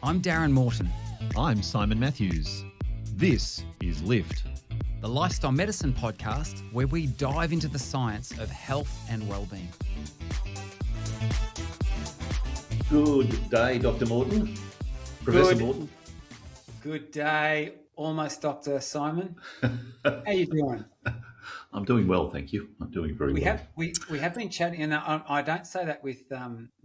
I'm Darren Morton. I'm Simon Matthews. This is Lift, The Lifestyle Medicine podcast where we dive into the science of health and wellbeing. Good day, Dr. Morton. Professor Morton. Good day, almost Dr. Simon. How you doing? I'm doing well, thank you. I'm doing very well. We have been chatting, and I don't say that with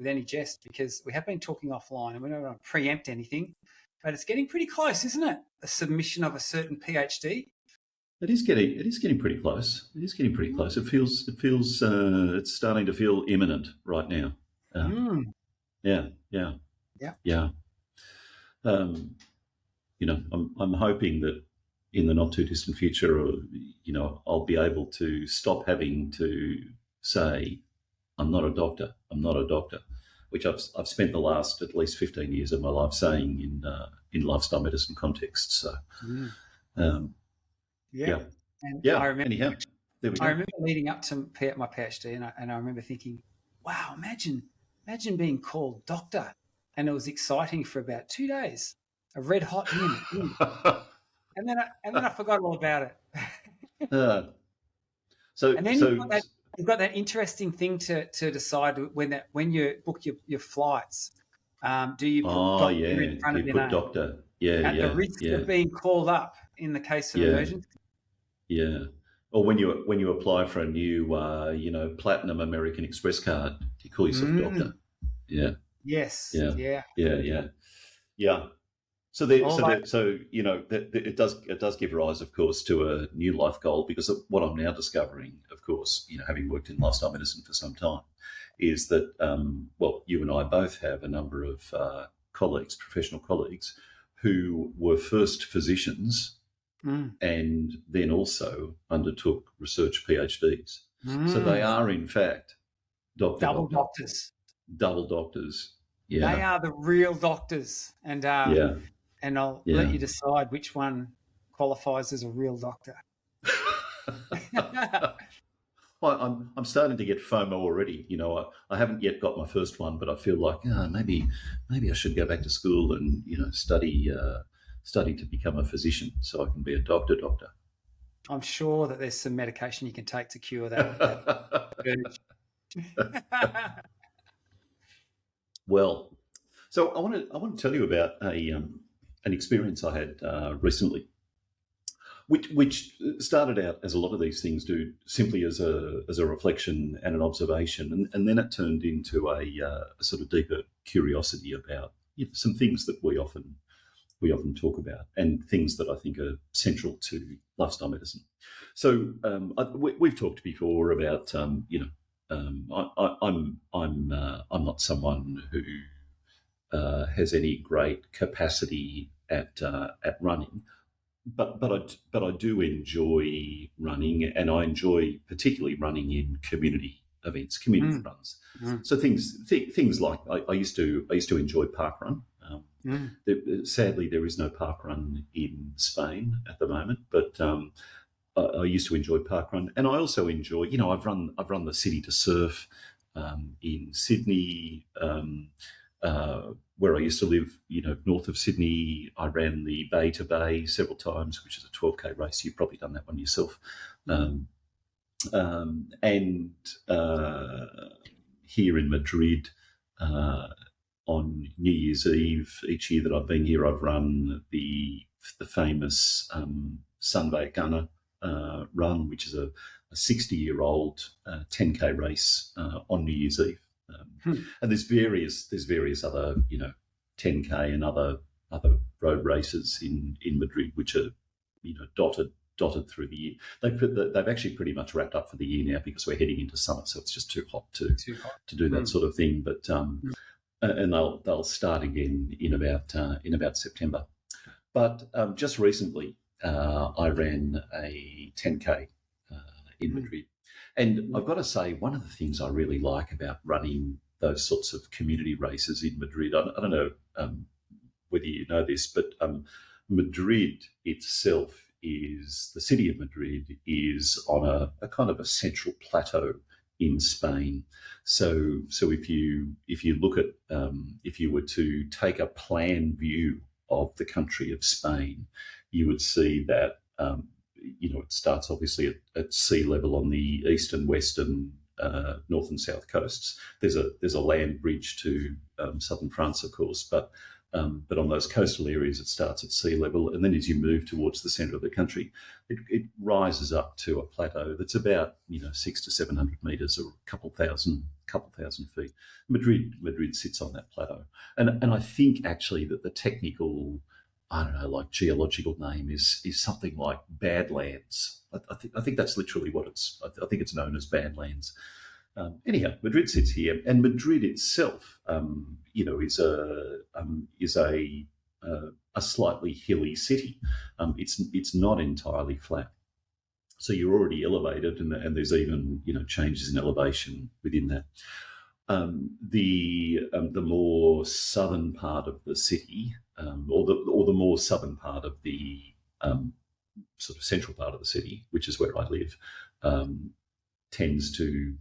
any jest, because we have been talking offline, and we don't want to preempt anything, but it's getting pretty close, isn't it? A submission of a certain PhD. It is getting pretty close. It is getting pretty close. It feels it's starting to feel imminent right now. Yeah. I'm hoping that in the not too distant future, I'll be able to stop having to say, I'm not a doctor, which I've spent the last at least 15 years of my life saying in lifestyle medicine contexts. So, And I remember, anyhow, there we go. I remember leading up to my PhD, and I remember thinking, wow, imagine being called doctor, and it was exciting for about 2 days, a red hot minute. And then I forgot all about it. And then you've got that interesting thing to decide when you book your flights. Do you put doctor in front of your name? Doctor. At the risk of being called up in the case of emergency. Yeah. Or when you apply for a new Platinum American Express card, you call yourself doctor. Yeah. Yes. Yeah. So it does give rise, of course, to a new life goal, because of what I'm now discovering, of course, having worked in lifestyle medicine for some time, is that you and I both have a number of professional colleagues, who were first physicians and then also undertook research PhDs. So they are, in fact, double doctors. Yeah, they are the real doctors, and I'll let you decide which one qualifies as a real doctor. Well, I'm starting to get FOMO already. I haven't yet got my first one, but I feel like maybe I should go back to school and study to become a physician so I can be a doctor. I'm sure that there's some medication you can take to cure that urge. Well, so I want to tell you about an experience I had recently, which started out, as a lot of these things do, simply as a reflection and an observation, and then it turned into a sort of deeper curiosity about some things that we often talk about, and things that I think are central to lifestyle medicine. So we've talked before about I'm not someone who has any great capacity at running, but I do enjoy running, and I enjoy particularly running in community events, community runs. So things like I used to enjoy parkrun. Sadly, there is no parkrun in Spain at the moment, but I used to enjoy parkrun, and I also enjoy. I've run the City to Surf in Sydney. Where I used to live, north of Sydney, I ran the Bay to Bay several times, which is a 12K race. You've probably done that one yourself. And here in Madrid, on New Year's Eve each year that I've been here, I've run the famous San Vallecano run, which is a 60-year-old 10K race on New Year's Eve. And there's various other 10K and other road races in Madrid, which are dotted through the year. They've actually pretty much wrapped up for the year now, because we're heading into summer, so it's just too hot to do that sort of thing. But and they'll start again in about September. But just recently, I ran a 10K in Madrid. And I've got to say, one of the things I really like about running those sorts of community races in Madrid, I don't know whether you know this, but Madrid itself the city of Madrid is on a kind of a central plateau in Spain. So if you look at if you were to take a plan view of the country of Spain, you would see that it starts obviously at sea level on the east and western, north and south coasts. There's a land bridge to southern France, of course, but on those coastal areas it starts at sea level, and then as you move towards the centre of the country, it rises up to a plateau that's about 600 to 700 metres, or a couple thousand feet. Madrid sits on that plateau, and I think actually that the technical, I don't know, like geological name is something like Badlands. I think that's literally what it's. I think it's known as Badlands. Anyhow, Madrid sits here, and Madrid itself, is a slightly hilly city. It's not entirely flat, so you're already elevated, and there's even changes in elevation within that. The more southern part of the city, or the more southern part of the sort of central part of the city, which is where I live, tends to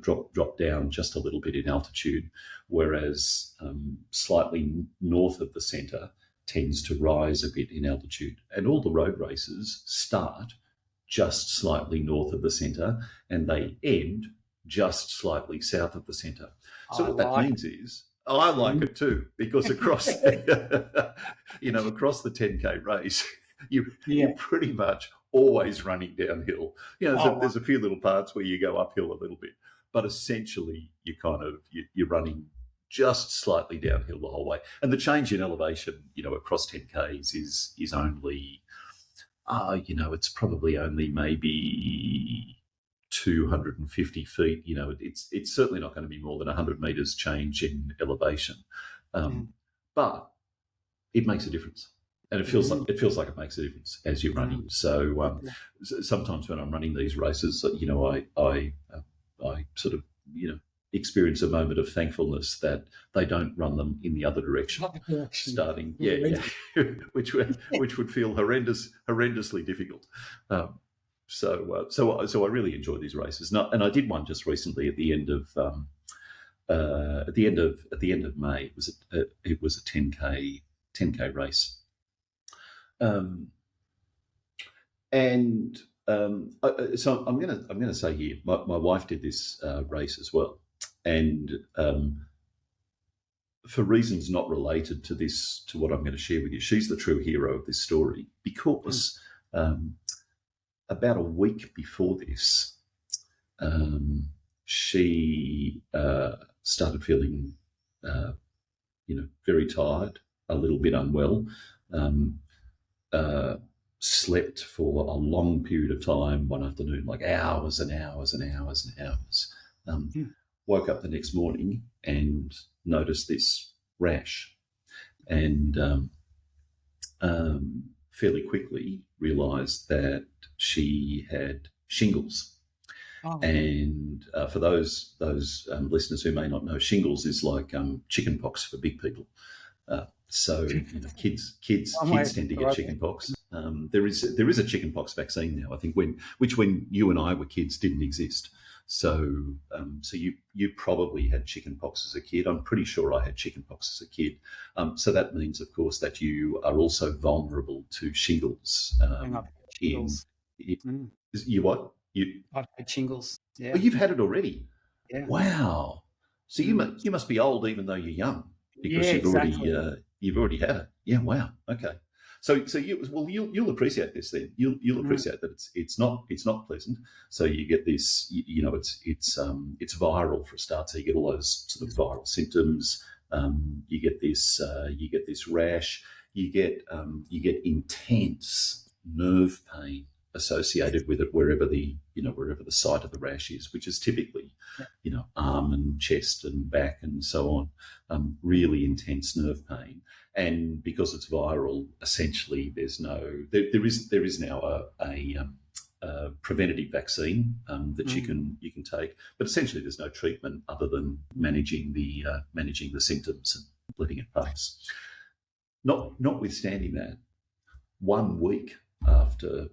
drop down just a little bit in altitude, whereas slightly north of the centre tends to rise a bit in altitude. And all the road races start just slightly north of the centre, and they end just slightly south of the centre. So what that means is, I like it too, because across across the 10K race, you're pretty much always running downhill. There's a few little parts where you go uphill a little bit, but essentially you're running just slightly downhill the whole way. And the change in elevation, across 10Ks is only, it's probably only maybe 250 feet. It's certainly not going to be more than 100 metres change in elevation, but it makes a difference. And it feels like it makes a difference as you're running. So sometimes when I'm running these races, I sort of experience a moment of thankfulness that they don't run them in the other direction, starting which would feel horrendously difficult. So I really enjoy these races, and I did one just recently at the end of May. It was a 10K race. So I'm going to say here, my wife did this race as well, and for reasons not related to what I'm going to share with you, she's the true hero of this story, because about a week before this, she started feeling, very tired, a little bit unwell. Slept for a long period of time one afternoon, like hours and hours and hours and hours. Woke up the next morning and noticed this rash, and fairly quickly realised that she had shingles. And for those listeners who may not know, shingles is like chicken pox for big people. So kids tend to get chicken pox. There is a chicken pox vaccine now, I think, which when you and I were kids didn't exist. So you probably had chicken pox as a kid. I'm pretty sure I had chicken pox as a kid. So that means, of course, that you are also vulnerable to shingles. You what? I've had shingles. Yeah. Oh, you've had it already. Yeah. Wow. So you must be old even though you're young, because you've already had it. Yeah. Wow. Okay. So you'll appreciate this then. You'll appreciate that it's not pleasant. So you get this, it's viral for a start. So you get all those sort of viral symptoms. You get this rash. You get intense nerve pain associated with it wherever the site of the rash is, which is typically arm and chest and back and so on. Really intense nerve pain. And because it's viral, essentially there is now a preventative vaccine that you can take, but essentially there's no treatment other than managing the symptoms and letting it pass. Notwithstanding that, 1 week after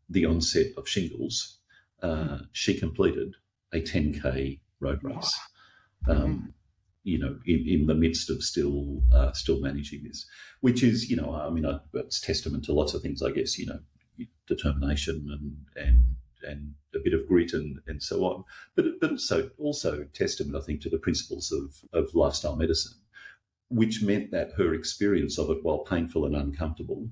the onset of shingles, she completed a 10K road race. Mm. In the midst of still managing this, which is, it's testament to lots of things, I guess, determination and a bit of grit and so on, but also testament, I think, to the principles of lifestyle medicine, which meant that her experience of it, while painful and uncomfortable,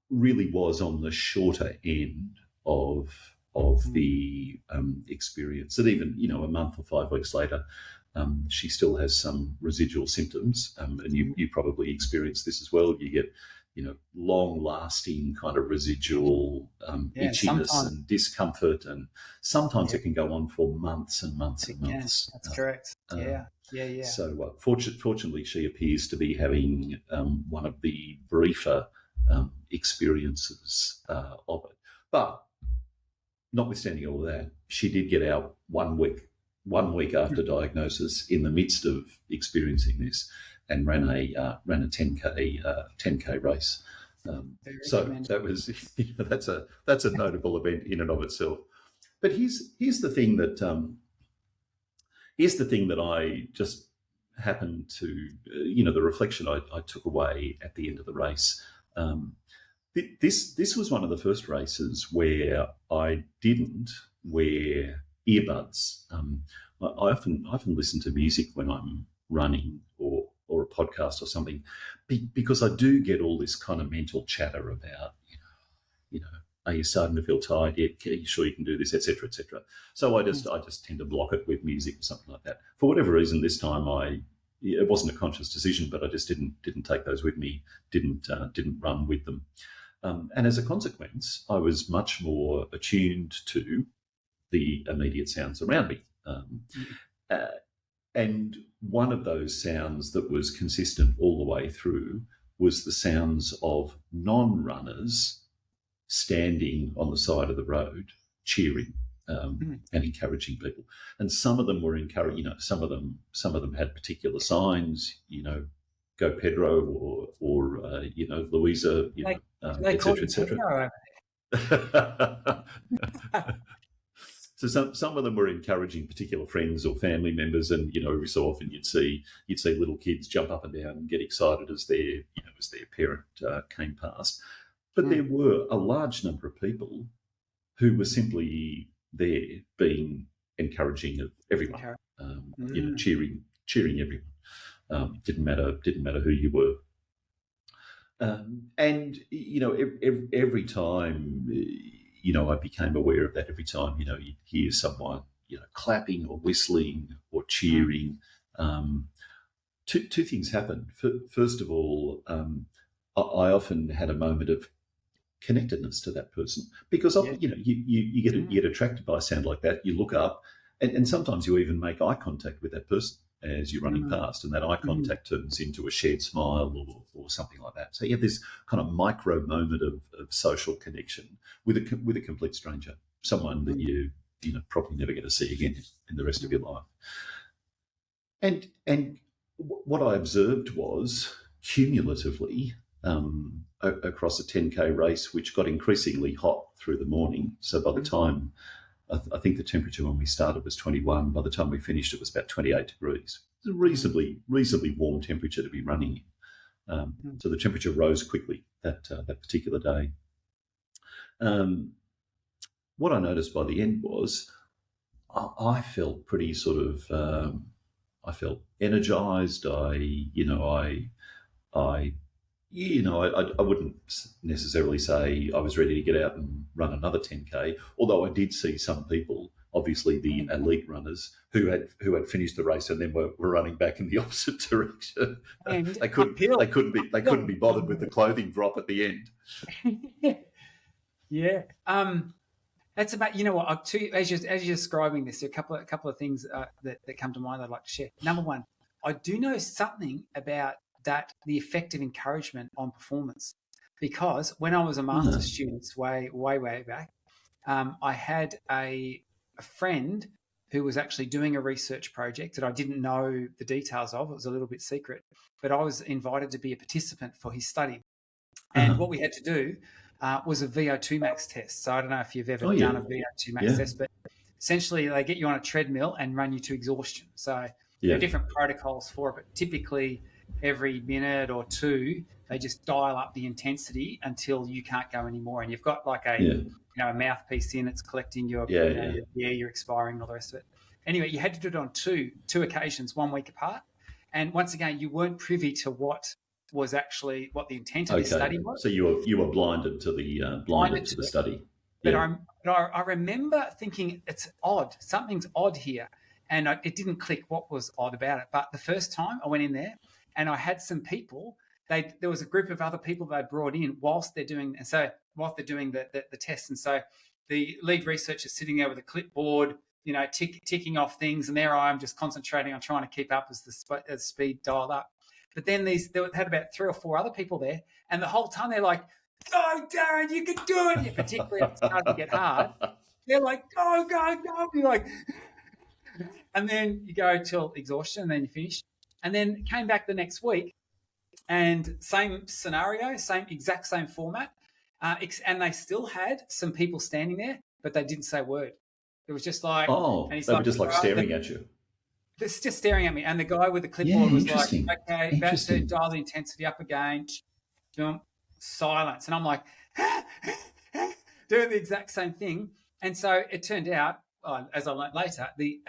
really was on the shorter end of the experience. That even, a month or 5 weeks later, she still has some residual symptoms, and you probably experience this as well. You get, long-lasting kind of residual itchiness and discomfort, and sometimes it can go on for months and months and months. That's correct. Yeah. So fortunately, she appears to be having one of the briefer experiences of it. But notwithstanding all of that, she did get out 1 week after diagnosis, in the midst of experiencing this, and ran a 10K race. So that was that's a notable event in and of itself. But here's the thing that I just happened to, the reflection I took away at the end of the race. This was one of the first races where I didn't wear earbuds. I often listen to music when I'm running or a podcast or something, because I do get all this kind of mental chatter about, are you starting to feel tired yet? Are you sure you can do this, etc., etc. So I just tend to block it with music or something like that. For whatever reason, this time it wasn't a conscious decision, but I just didn't take those with me. Didn't run with them. And as a consequence, I was much more attuned to the immediate sounds around me. And one of those sounds that was consistent all the way through was the sounds of non-runners standing on the side of the road, cheering and encouraging people. And some of them were encouraging. Some of them had particular signs. Go Pedro, or Louisa. etc. So some of them were encouraging particular friends or family members, and every so often you'd see little kids jump up and down and get excited as their parent came past. But there were a large number of people who were simply there, being encouraging of everyone, cheering everyone. Didn't matter who you were. And every time, I became aware of that. Every time, you'd hear someone, clapping or whistling or cheering. Two things happened. First of all, I often had a moment of connectedness to that person, because often, you get attracted by a sound like that. You look up, and sometimes you even make eye contact with that person as you're running past, and that eye contact turns into a shared smile or something like that. So you have this kind of micro moment of social connection with a complete stranger, someone that you probably never get to see again in the rest of your life. And what I observed was, cumulatively, across a 10K race, which got increasingly hot through the morning. So by the time, I think the temperature when we started was 21. By the time we finished, it was about 28 degrees. It's a reasonably warm temperature to be running in. So the temperature rose quickly that particular day. What I noticed by the end was I felt pretty sort of, I felt energized. I wouldn't necessarily say I was ready to get out and run another 10K, although I did see some people, obviously the elite runners, who had finished the race and then were running back in the opposite direction. They couldn't be bothered with the clothing drop at the end. Yeah. That's about, as you're describing this, a couple of things that come to mind I'd like to share. Number one, I do know something about the effect of encouragement on performance, because when I was a master's student way back, I had a friend who was actually doing a research project that I didn't know the details of. It was a little bit secret, but I was invited to be a participant for his study. And what we had to do was a VO2 max test. So I don't know if you've ever done a VO2 max test, but essentially they get you on a treadmill and run you to exhaustion. So there are different protocols for it, but typically every minute or two, they just dial up the intensity until you can't go anymore. And you've got like a mouthpiece in, it's collecting your the air you're expiring and all the rest of it. Anyway, you had to do it on two occasions, 1 week apart. And once again, you weren't privy to what the intent of this study was. So you were blinded to the study. But I remember thinking it's odd. Something's odd here. And it didn't click what was odd about it. But the first time I went in there and I had some people, there was a group of other people they brought in whilst they're doing the test. And so the lead researcher is sitting there with a clipboard, ticking off things. And there I am just concentrating on trying to keep up as the speed dialed up. But then they had about 3 or 4 other people there. And the whole time they're like, "Go, Darren, you can do it." And particularly if it started to get hard, they're like, "Go, go, go." You're like, and then you go till exhaustion and then you finish. And then came back the next week and same scenario, exact same format. And they still had some people standing there, but they didn't say a word. It was just like, they were just like staring at you. It's just staring at me. And the guy with the clipboard was like, "Okay, about to dial the intensity up again." Silence. And I'm like, doing the exact same thing. And so it turned out, as I learned later, the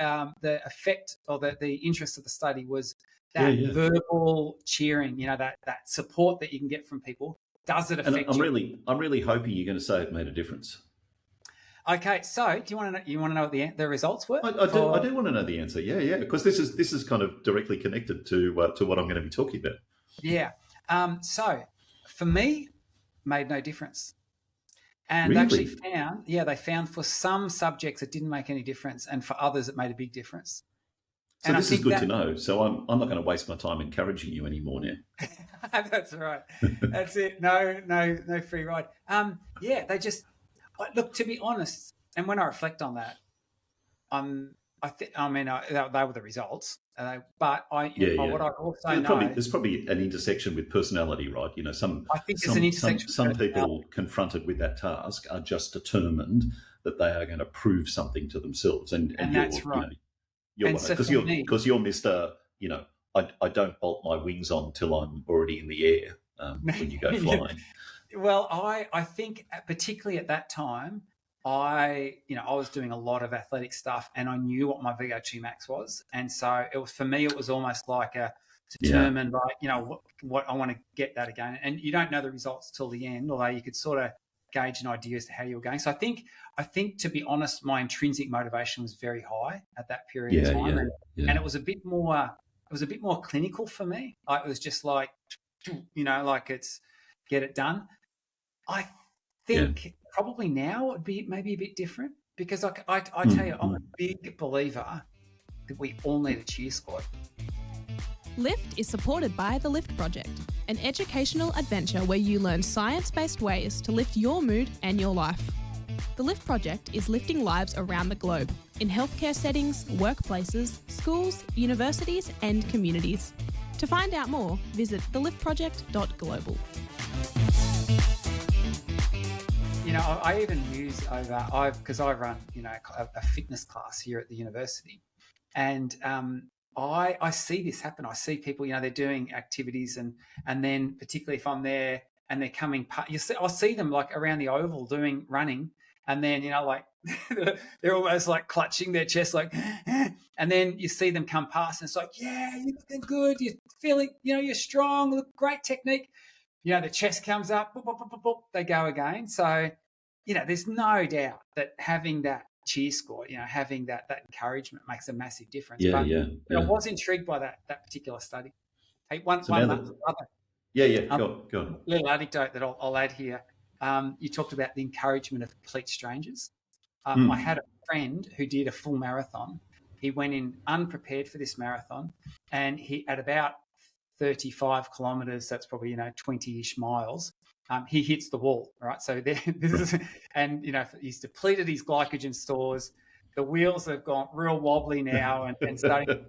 effect or the interest of the study was that verbal cheering, that support that you can get from people. Does it affect you? I'm really hoping you're going to say it made a difference. Okay, so do you want to know what the results were? I do want to know the answer. Yeah, because this is kind of directly connected to what I'm going to be talking about. Yeah. So for me, made no difference. And Really? they found for some subjects it didn't make any difference, and for others it made a big difference. So this is good to know. So I'm not going to waste my time encouraging you anymore now. That's right. That's it. No free ride. They just look, to be honest. And when I reflect on that, they were the results. But what I also know, there's probably an intersection with personality, right? I think there's an intersection. Some people confronted with that task are just determined that they are going to prove something to themselves, and that's right. Because you're Mr. I don't bolt my wings on till I'm already in the air when you go flying. Well, I think particularly at that time, I was doing a lot of athletic stuff and I knew what my VO2 max was. And so for me, it was almost like a determined, what I want to get that again. And you don't know the results till the end, although you could sort of gauge an idea as to how you were going. So I think to be honest, my intrinsic motivation was very high at that period of time. And it was a bit more clinical for me. It was just like, it's get it done. I think probably now it would be maybe a bit different because I tell you, I'm a big believer that we all need a cheer squad. Lift is supported by the Lift Project, an educational adventure where you learn science-based ways to lift your mood and your life. The Lift Project is lifting lives around the globe, in healthcare settings, workplaces, schools, universities and communities. To find out more, visit theliftproject.global. I even use because I run, a fitness class here at the university, and I see this happen. I see people, they're doing activities, and then particularly if I'm there and they're coming, I'll see them like around the oval running, and then they're almost like clutching their chest, like, and then you see them come past, and it's like, yeah, you're looking good, you're feeling, you're strong, look, great technique. The chest comes up, boop, boop, boop, boop, boop, they go again. So, there's no doubt that having that cheer squad, having that encouragement makes a massive difference. I was intrigued by that particular study. Hey, one other. Go on. Little anecdote that I'll add here. You talked about the encouragement of complete strangers. I had a friend who did a full marathon. He went in unprepared for this marathon, and he at about 35 kilometres, that's probably 20-ish miles. He hits the wall, right? So he's depleted his glycogen stores. The wheels have gone real wobbly now and starting.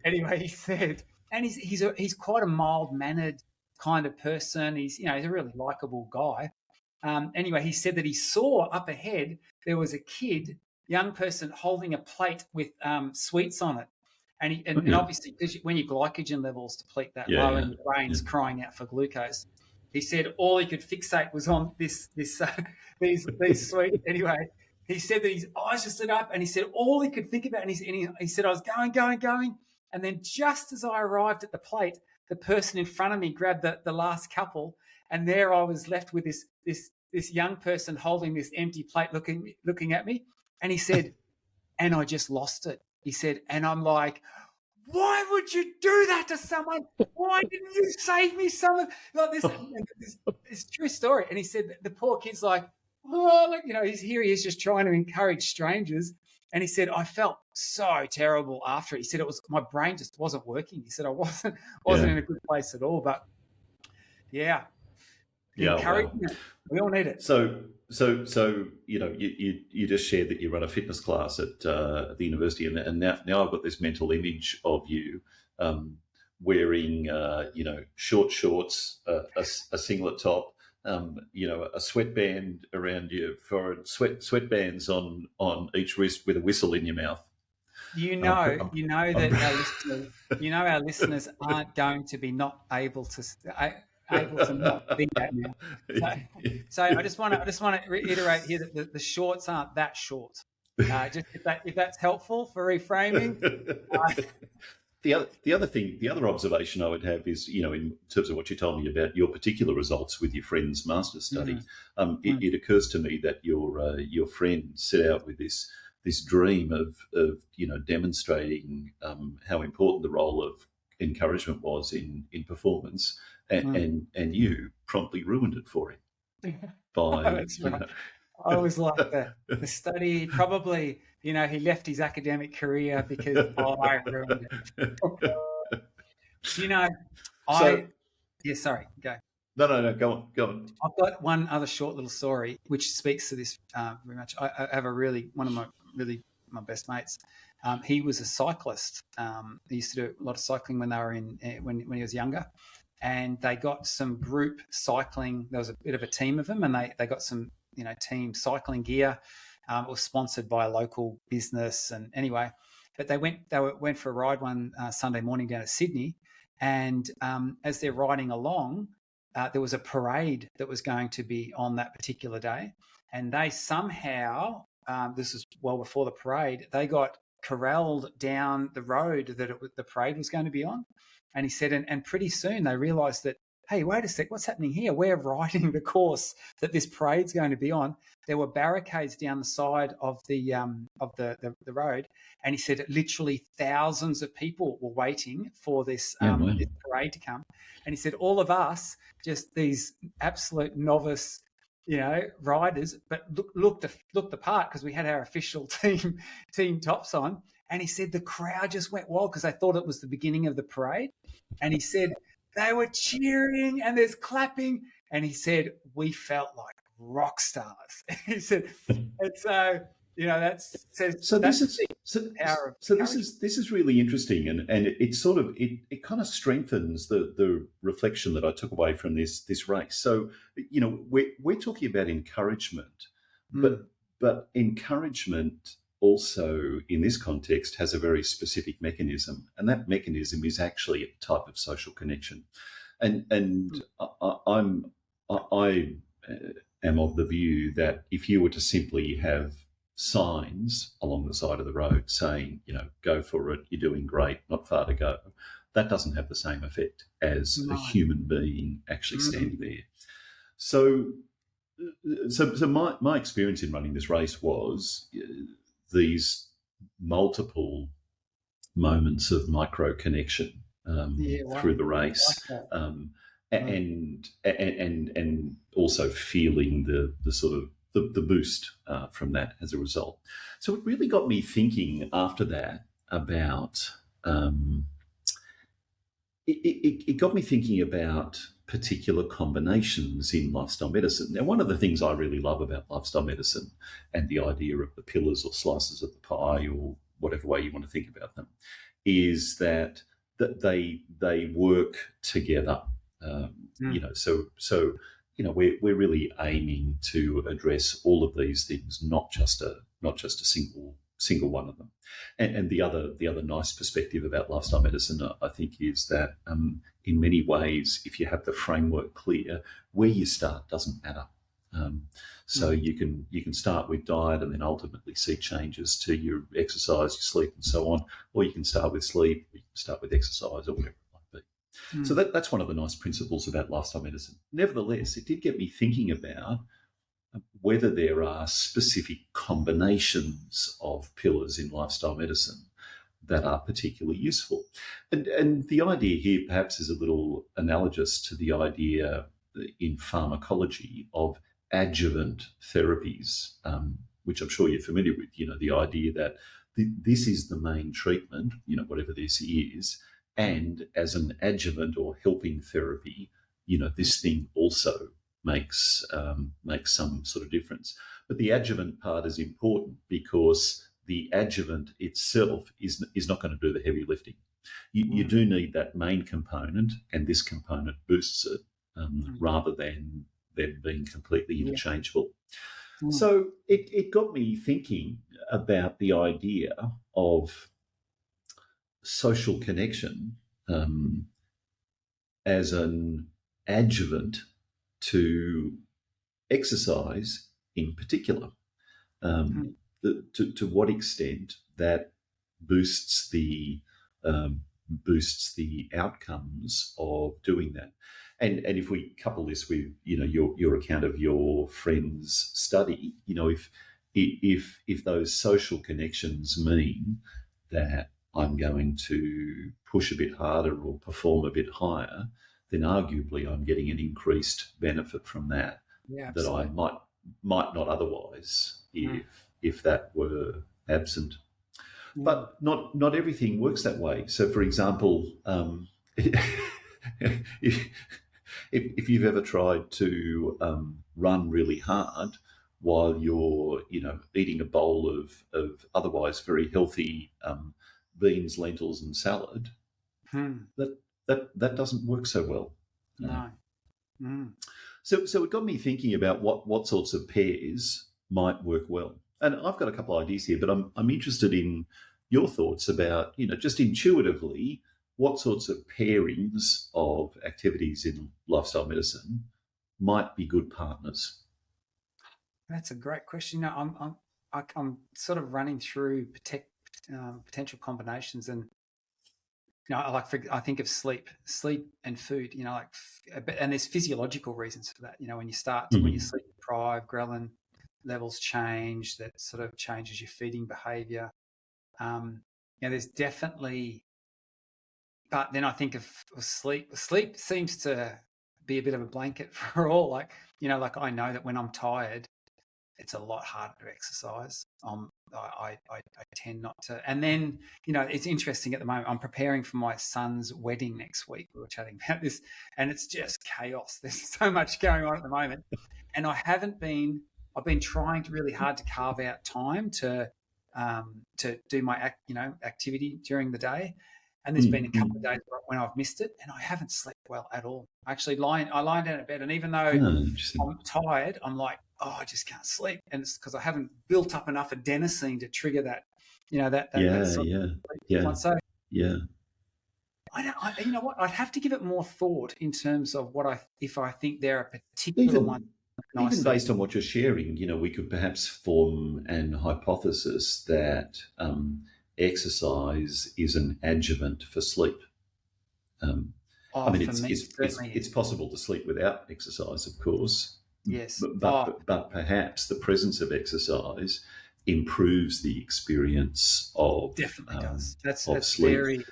Anyway, he said, and he's quite a mild-mannered kind of person. He's a really likable guy. Anyway, he said that he saw up ahead there was a kid young person holding a plate with sweets on it. And obviously, because when your glycogen levels deplete that low and your brain's crying out for glucose, he said all he could fixate was on these sweets. Anyway, he said that his eyes just lit up, and he said all he could think about, and he said, I was going, and then just as I arrived at the plate, the person in front of me grabbed the last couple, and there I was left with this young person holding this empty plate, looking at me, and he said, and I just lost it. He said, and I'm like, why would you do that to someone? Why didn't you save me some like this true story? And he said the poor kid's like, oh, look, he is just trying to encourage strangers. And he said, I felt so terrible after it. He said my brain just wasn't working. He said I wasn't in a good place at all. But encouragement. We all need it. So you just shared that you run a fitness class at the university, and now I've got this mental image of you wearing short shorts, a singlet top, a sweatband around your forehead, sweatbands on each wrist with a whistle in your mouth. Our listeners aren't going to be not able to not think that now. So I just want to reiterate here that the shorts aren't that short. Just if that's helpful for reframing. The other observation I would have is, in terms of what you told me about your particular results with your friend's master's study, it occurs to me that your friend set out with this dream of demonstrating how important the role of encouragement was in performance. And you promptly ruined it for him by. I was like the study. Probably, he left his academic career because I ruined it. Sorry, go. No, go on. I've got one other short little story which speaks to this very much. I have one of my best mates. He was a cyclist. He used to do a lot of cycling when they were when he was younger. And they got some group cycling. There was a bit of a team of them, and they got some, team cycling gear. It was sponsored by a local business, and anyway, but they went for a ride one Sunday morning down to Sydney, and as they're riding along, there was a parade that was going to be on that particular day, and they somehow, this was well before the parade, they got corralled down the road that the parade was going to be on. And he said, and pretty soon they realised that, hey, wait a sec, what's happening here? We're riding the course that this parade's going to be on. There were barricades down the side of the road, and he said literally thousands of people were waiting for this parade to come. And he said all of us, just these absolute novice, riders, but looked the part because we had our official team tops on. And he said the crowd just went wild because they thought it was the beginning of the parade. And he said they were cheering and there's clapping. And he said we felt like rock stars. He said, and so this is really interesting, and it kind of strengthens the reflection that I took away from this race. So we're talking about encouragement, but encouragement also in this context has a very specific mechanism, and that mechanism is actually a type of social connection. And I am of the view that if you were to simply have signs along the side of the road saying, go for it, you're doing great, not far to go, that doesn't have the same effect as a human being actually standing there. So my experience in running this race was these multiple moments of micro connection through the race, and also feeling the sort of the boost from that as a result. So it really got me thinking after that about it got me thinking about particular combinations in lifestyle medicine. Now, one of the things I really love about lifestyle medicine and the idea of the pillars or slices of the pie, or whatever way you want to think about them, is that they work together. So we're really aiming to address all of these things, not just a single one of them. And the other nice perspective about lifestyle medicine, I think, is that in many ways, if you have the framework clear, where you start doesn't matter. So you can start with diet and then ultimately see changes to your exercise, your sleep, and so on, or you can start with sleep, or you can start with exercise, or whatever it might be. So that's one of the nice principles about lifestyle medicine. Nevertheless, it did get me thinking about whether there are specific combinations of pillars in lifestyle medicine that are particularly useful. And the idea here perhaps is a little analogous to the idea in pharmacology of adjuvant therapies, which I'm sure you're familiar with, the idea that this is the main treatment, whatever this is, and as an adjuvant or helping therapy, this thing also makes some sort of difference. But the adjuvant part is important because the adjuvant itself is not going to do the heavy lifting. You do need that main component, and this component boosts it rather than them being completely interchangeable. So it got me thinking about the idea of social connection as an adjuvant to exercise in particular, to what extent that boosts the outcomes of doing that. And if we couple this with your account of your friend's study, if those social connections mean that I'm going to push a bit harder or perform a bit higher, then arguably I'm getting an increased benefit from that that I might not otherwise if that were absent. But not everything works that way. So, for example, if you've ever tried to run really hard while you're eating a bowl of otherwise very healthy beans, lentils, and salad, that doesn't work so well. No. So it got me thinking about what sorts of pairs might work well. And I've got a couple of ideas here, but I'm interested in your thoughts about, just intuitively, what sorts of pairings of activities in lifestyle medicine might be good partners. That's a great question. I'm sort of running through potential combinations, and I think of sleep and food. And there's physiological reasons for that. When you start when you sleep deprived, ghrelin levels change. That sort of changes your feeding behaviour. There's definitely. But then I think of sleep. Sleep seems to be a bit of a blanket for all. Like I know that when I'm tired, it's a lot harder to exercise. I tend not to. And then, it's interesting at the moment. I'm preparing for my son's wedding next week. We were chatting about this, and it's just chaos. There's so much going on at the moment. And I've been trying really hard to carve out time to do my activity during the day. And there's been a couple of days when I've missed it, and I haven't slept well at all. I lie down in bed, and even though I'm tired, I'm like, I just can't sleep, and it's because I haven't built up enough adenosine to trigger that. So you know what? I'd have to give it more thought in terms of if I think there are particular ones. Even based on what you're sharing, we could perhaps form an hypothesis that exercise is an adjuvant for sleep. It's possible to sleep without exercise, of course. Yes, but perhaps the presence of exercise improves the experience of definitely does. That's sleep.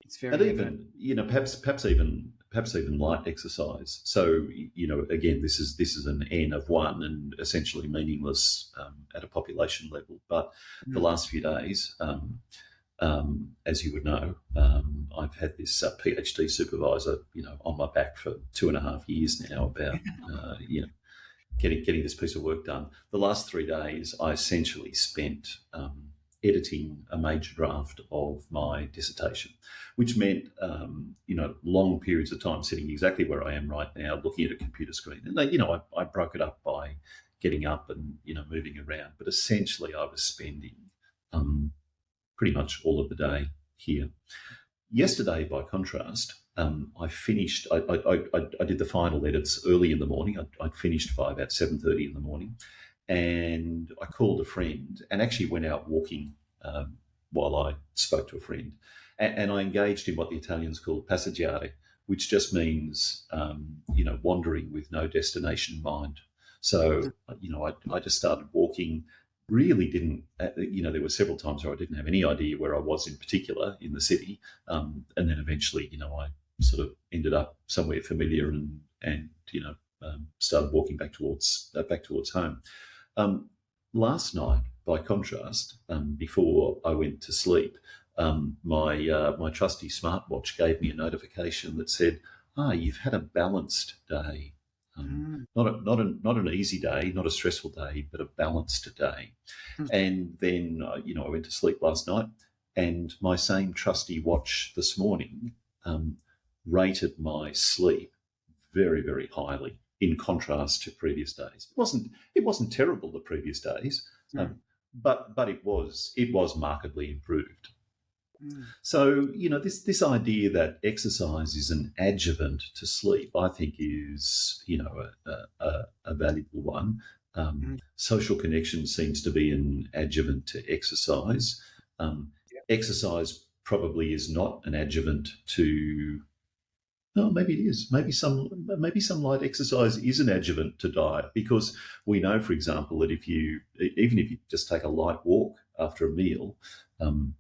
It's very and even perhaps even light exercise. So again, this is an N of one and essentially meaningless at a population level. But the last few days, as you would know, I've had this PhD supervisor, on my back for 2.5 years now about getting this piece of work done. The last 3 days, I essentially spent editing a major draft of my dissertation, which meant, long periods of time sitting exactly where I am right now, looking at a computer screen. And, I broke it up by getting up and, moving around. But essentially I was spending pretty much all of the day here. Yesterday, by contrast, I finished, I did the final edits early in the morning. I'd finished by about 7:30 in the morning. And I called a friend and actually went out walking while I spoke to a friend. And I engaged in what the Italians call passeggiare, which just means, wandering with no destination in mind. So, I just started walking, really didn't, there were several times where I didn't have any idea where I was in particular in the city. And then eventually, I sort of ended up somewhere familiar and started walking back towards home. Last night, by contrast, before I went to sleep, my trusty smartwatch gave me a notification that said, you've had a balanced day. Not an easy day, not a stressful day, but a balanced day. And then, I went to sleep last night, and my same trusty watch this morning rated my sleep very, very highly, in contrast to previous days. It wasn't terrible the previous days, but it was markedly improved. So, this idea that exercise is an adjuvant to sleep, I think is, a valuable one. Social connection seems to be an adjuvant to exercise. Exercise probably is not an adjuvant to, no, maybe it is. Maybe some light exercise is an adjuvant to diet, because we know, for example, that even if you just take a light walk after a meal,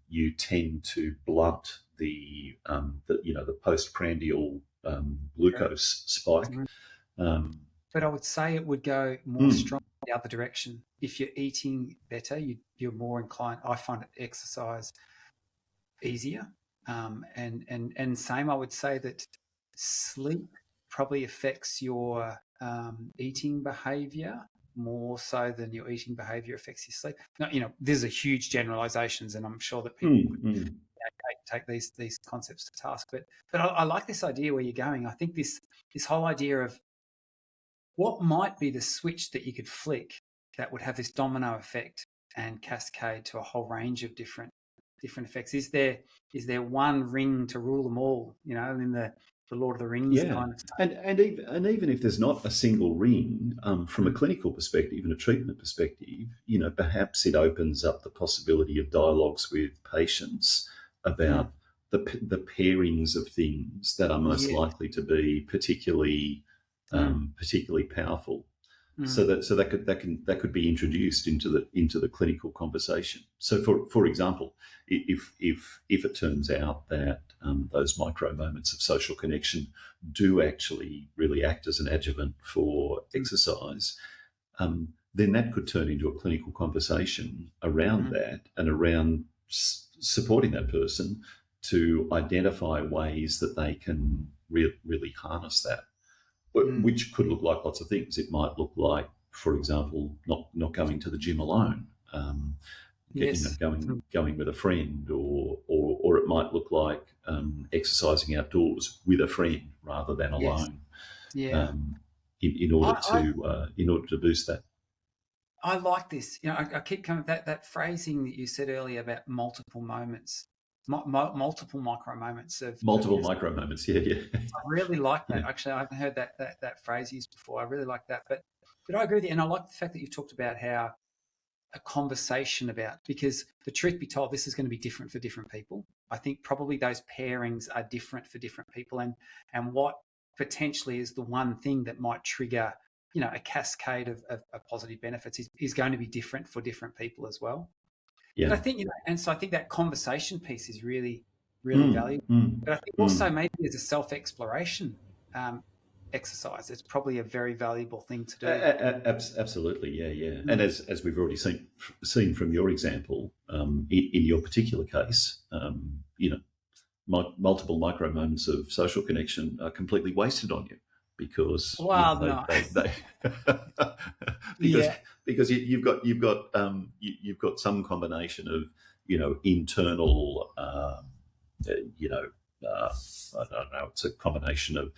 you tend to blunt the postprandial glucose spike. But I would say it would go more strong the other direction. If you're eating better, you're more inclined. I find exercise easier, and same. I would say that sleep probably affects your eating behaviour more so than your eating behaviour affects your sleep. Now, these are huge generalisations, and I'm sure that people would take these concepts to task. But I like this idea where you're going. I think this whole idea of what might be the switch that you could flick that would have this domino effect and cascade to a whole range of different effects. Is there one ring to rule them all? In the Lord of the Rings kind of stuff. And even if there's not a single ring, from a clinical perspective and a treatment perspective, perhaps it opens up the possibility of dialogues with patients about the pairings of things that are most likely to be particularly powerful. So that could be introduced into the clinical conversation. So for example, if it turns out that those micro moments of social connection do actually really act as an adjuvant for exercise, then that could turn into a clinical conversation around that and around supporting that person to identify ways that they can really harness that. Which could look like lots of things. It might look like, for example, not going to the gym alone, going with a friend, or it might look like exercising outdoors with a friend rather than alone. In order to boost that. I like this. I keep coming that phrasing that you said earlier about multiple moments. Multiple micro moments micro moments. Yeah. I really like that. Actually, I haven't heard that phrase used before. I really like that. But I agree with you, and I like the fact that you've talked about how a conversation about, because the truth be told, this is going to be different for different people. I think probably those pairings are different for different people, and what potentially is the one thing that might trigger, a cascade of positive benefits is going to be different for different people as well. But I think, and so I think that conversation piece is really, really valuable. But I think also maybe as a self-exploration exercise, it's probably a very valuable thing to do. Absolutely, yeah. And as we've already seen from your example, in your particular case, multiple micro moments of social connection are completely wasted on you. because Well, no. because you've got some combination of internal I don't know, it's a combination of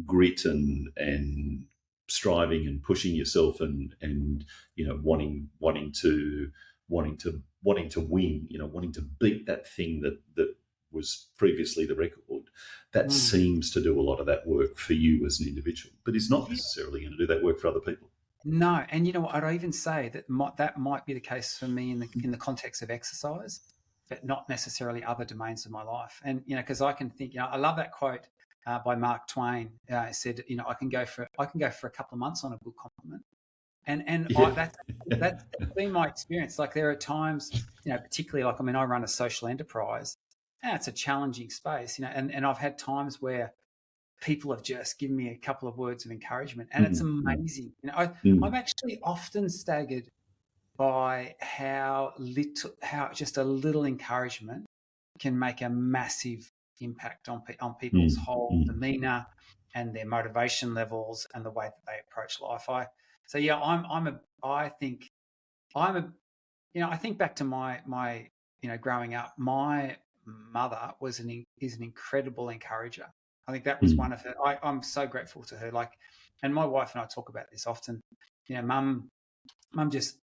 grit and striving and pushing yourself and wanting to win, wanting to beat that thing that was previously the record. That seems to do a lot of that work for you as an individual, but it's not necessarily going to do that work for other people. No, and you know what? I'd even say that that might be the case for me in the context of exercise, but not necessarily other domains of my life. And because I can think, I love that quote by Mark Twain. Said, I can go for a couple of months on a good compliment, and that's been my experience. Like there are times, particularly like I run a social enterprise. And it's a challenging space, and I've had times where people have just given me a couple of words of encouragement, and it's amazing. I'm actually often staggered by how just a little encouragement can make a massive impact on people's whole demeanor and their motivation levels and the way that they approach life. I think back to my growing up, my mother is an incredible encourager. I think that was one of her. I'm so grateful to her. And my wife and I talk about this often. Mum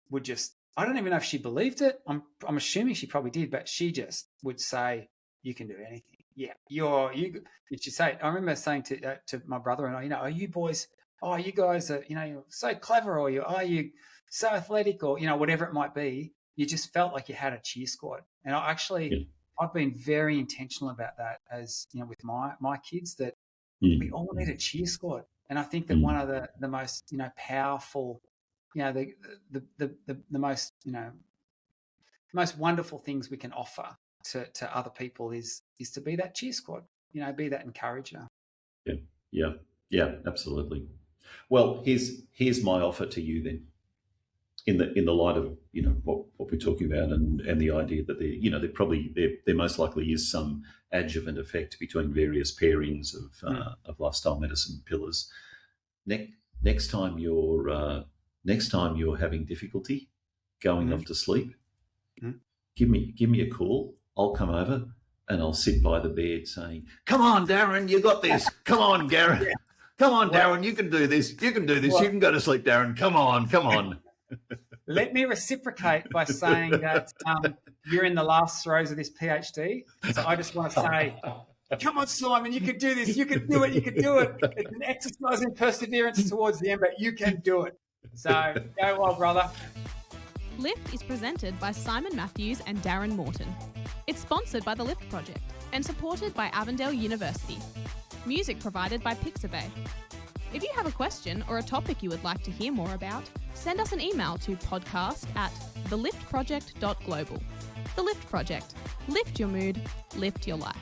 would just. I don't even know if she believed it. I'm assuming she probably did, but she just would say, "You can do anything." Yeah, you. Did she say? I remember saying to my brother and I, "Are you boys? Oh, you guys are, you're so clever, or are you so athletic, or whatever it might be." You just felt like you had a cheer squad, and I've been very intentional about that as with my kids, that we all need a cheer squad. And I think that one of the most powerful, the most wonderful things we can offer to other people is to be that cheer squad, be that encourager. Yeah, absolutely. Well, here's my offer to you then. In the light of what we're talking about and the idea that there most likely is some adjuvant effect between various pairings of lifestyle medicine pillars. Next time you're having difficulty going off to sleep, give me a call. I'll come over and I'll sit by the bed saying, "Come on, Darren, you got this. Come on, Darren. Come on, Darren, you can do this. You can do this. You can go to sleep, Darren. Come on." Let me reciprocate by saying that you're in the last throes of this PhD. So I just want to say, come on, Simon, you can do this. You can do it. You can do it. It's an exercise in perseverance towards the end, but you can do it. So go well, brother. Lift is presented by Simon Matthews and Darren Morton. It's sponsored by the Lift Project and supported by Avondale University. Music provided by Pixabay. If you have a question or a topic you would like to hear more about, send us an email to podcast@theliftproject.global. The Lift Project. Lift your mood, lift your life.